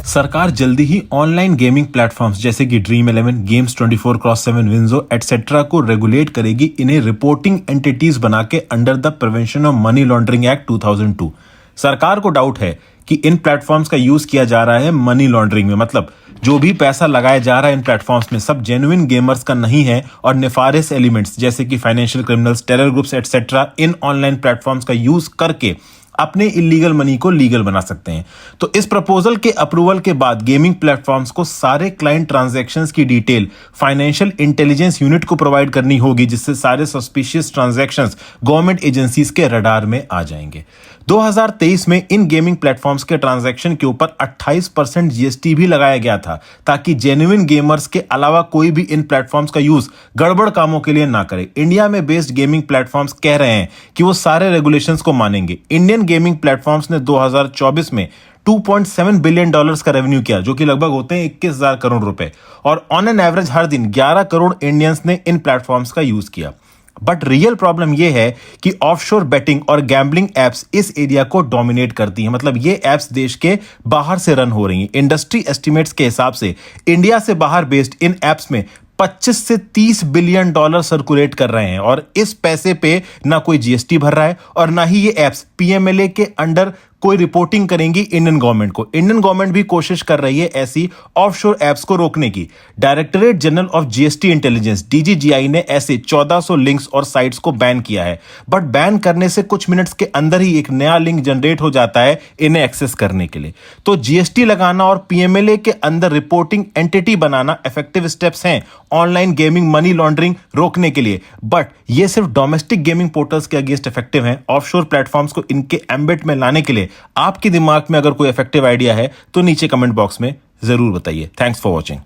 सरकार जल्दी ही online gaming platforms जैसे कि dream 11, games 24x7, WinZO etcetera को रेगुलेट करेगी, इन्हें रिपोर्टिंग एंटिटीज बना के under the prevention of money laundering act 2002। सरकार को डाउट है कि इन प्लेटफॉर्म्स का यूज किया जा रहा है मनी लॉन्ड्रिंग में, मतलब जो भी पैसा लगाया जा रहा है इन प्लेटफॉर्म्स में सब जेन्युइन गेमर्स का नहीं है और नेफारियस एलिमेंट्स जैसे कि financial criminals, terror groups etcetera in online platforms का यूज करके अपने इलीगल मनी को लीगल बना सकते हैं। तो इस प्रपोजल के अप्रूवल के बाद गेमिंग प्लेटफॉर्म्स को सारे क्लाइंट ट्रांजैक्शंस की डिटेल फाइनेंशियल इंटेलिजेंस यूनिट को प्रोवाइड करनी होगी, जिससे सारे सस्पिशियस ट्रांजैक्शंस गवर्नमेंट एजेंसीज के रडार में आ जाएंगे। 2023 में इन गेमिंग प्लेटफॉर्म्स के ट्रांजैक्शन के ऊपर 28% जीएसटी भी लगाया गया था, ताकि जेन्युइन गेमर्स के अलावा कोई भी इन प्लेटफॉर्म्स का यूज गड़बड़ कामों के लिए ना करे। इंडिया में बेस्ड गेमिंग प्लेटफॉर्म्स कह रहे हैं कि वो सारे रेगुलेशंस को मानेंगे। इंडियन गेमिंग प्लेटफॉर्म्स ने 2024 में $2.7 बिलियन का रेवेन्यू किया, जो कि लगभग होते हैं 21,000 करोड़ रुपए, और ऑन एन एवरेज हर दिन 11 करोड़ इंडियंस ने इन प्लेटफॉर्म्स का यूज किया। बट रियल प्रॉब्लम यह है कि ऑफशोर बेटिंग और गैम्बलिंग एप्स इस एरिया को डोमिनेट करती हैं, मतलब ये एप्स देश के बाहर से रन हो रही हैं। इंडस्ट्री एस्टिमेट्स के हिसाब से इंडिया से बाहर बेस्ड इन एप्स में 25 से 30 बिलियन डॉलर सर्कुलेट कर रहे हैं, और इस पैसे पे ना कोई जीएसटी भर रहा है और ना ही ये एप्स पीएमएलए के अंडर कोई रिपोर्टिंग करेंगी इंडियन गवर्नमेंट को। इंडियन गवर्नमेंट भी कोशिश कर रही है ऐसी ऑफशोर एप्स को रोकने की। Directorate general of GST intelligence DGGI ने ऐसे 1400 लिंक्स और साइट्स को बैन किया है, बट बैन करने से कुछ मिनट्स के अंदर ही एक नया लिंक जनरेट हो जाता है इन्हें एक्सेस करने के लिए। तो जीएसटी लगाना और पीएमएलए के अंदर रिपोर्टिंग एंटिटी बनाना इफेक्टिव स्टेप्स हैं ऑनलाइन गेमिंग मनी लॉन्ड्रिंग रोकने के लिए, बट ये सिर्फ डोमेस्टिक गेमिंग पोर्टल्स के अगेंस्ट इफेक्टिव हैं। ऑफशोर प्लेटफॉर्म्स को इनके एम्बेट में लाने के लिए आपके दिमाग में अगर कोई इफेक्टिव आइडिया है तो नीचे कमेंट बॉक्स में जरूर बताइए। Thanks for watching.